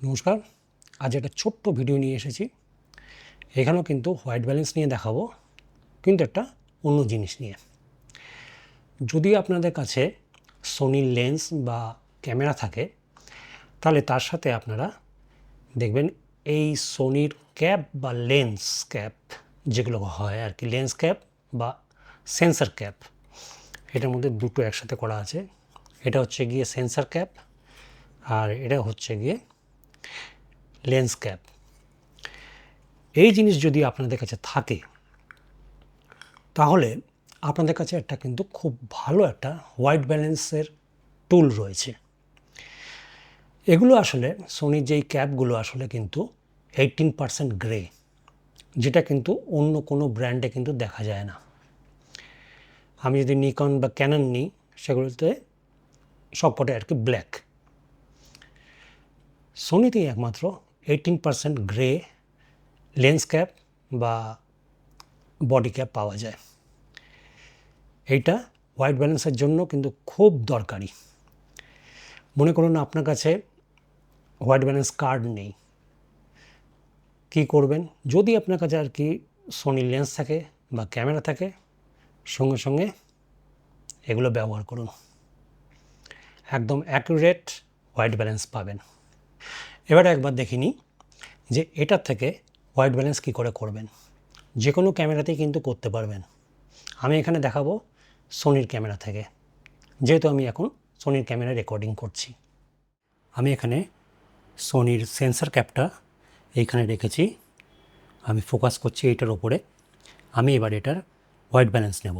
নমস্কার, আজ একটা ছোট্ট ভিডিও নিয়ে এসেছি। এখানেও কিন্তু হোয়াইট ব্যালেন্স নিয়ে দেখাবো, কিন্তু একটা অন্য জিনিস নিয়ে। যদি আপনাদের কাছে সোনির লেন্স বা ক্যামেরা থাকে, তাহলে তার সাথে আপনারা দেখবেন এই সোনির ক্যাপ বা লেন্স ক্যাপ যেগুলো হয় আর কি, লেন্স ক্যাপ বা সেন্সর ক্যাপ, এটার মধ্যে দুটো একসাথে করা আছে। এটা হচ্ছে গিয়ে সেন্সর ক্যাপ আর এটা হচ্ছে গিয়ে লেন্স ক্যাপ। এই জিনিস যদি আপনাদের কাছে থাকে তাহলে আপনাদের কাছে একটা কিন্তু খুব ভালো একটা হোয়াইট ব্যালেন্সের টুল রয়েছে। এগুলো আসলে সোনির যেই ক্যাপগুলো আসলে কিন্তু 18% গ্রে, যেটা কিন্তু অন্য কোনো ব্র্যান্ডে কিন্তু দেখা যায় না। আমি যদি নিকন বা ক্যানন নিই, সেগুলোতে সবকটাই আর কি ব্ল্যাক। সোনিতেই একমাত্র 18% গ্রে লেন্স ক্যাপ বা বডি ক্যাপ পাওয়া যায়। এইটা হোয়াইট ব্যালেন্সের জন্য কিন্তু খুব দরকারি। মনে করুন আপনার কাছে হোয়াইট ব্যালেন্স কার্ড নেই, কী করবেন? যদি আপনার কাছে আর কি সোনি লেন্স থাকে বা ক্যামেরা থাকে, সঙ্গে সঙ্গে এগুলো ব্যবহার করুন, একদম অ্যাকুরেট হোয়াইট ব্যালেন্স পাবেন। এবারে একবার দেখে নিই যে এটার থেকে হোয়াইট ব্যালেন্স কী করে করবেন। যে কোনো ক্যামেরাতেই কিন্তু করতে পারবেন। আমি এখানে দেখাবো সোনির ক্যামেরা থেকে, যেহেতু আমি এখন সোনির ক্যামেরা রেকর্ডিং করছি। আমি এখানে সোনির সেন্সর ক্যাপটা এইখানে রেখেছি, আমি ফোকাস করছি এইটার ওপরে। আমি এবার এটার হোয়াইট ব্যালেন্স নেব।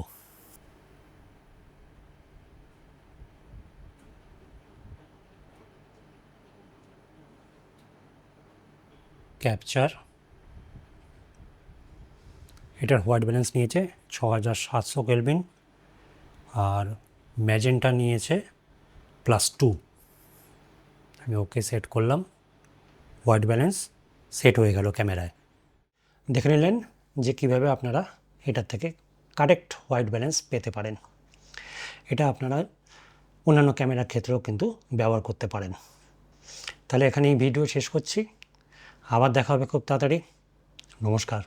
ক্যাপচার, এটার হোয়াইট ব্যালেন্স নিয়েছে 6700 কেলভিন আর ম্যাজেন্টা নিয়েছে +2। আমি ওকে সেট করলাম, হোয়াইট ব্যালেন্স সেট হয়ে গেল ক্যামেরায়। দেখে নিলেন যে কীভাবে আপনারা এটার থেকে কারেক্ট হোয়াইট ব্যালেন্স পেতে পারেন। এটা আপনারা অন্যান্য ক্যামেরার ক্ষেত্রেও কিন্তু ব্যবহার করতে পারেন। তাহলে এখানে এই ভিডিও শেষ করছি, আবার দেখা হবে খুব তাড়াতাড়ি। নমস্কার।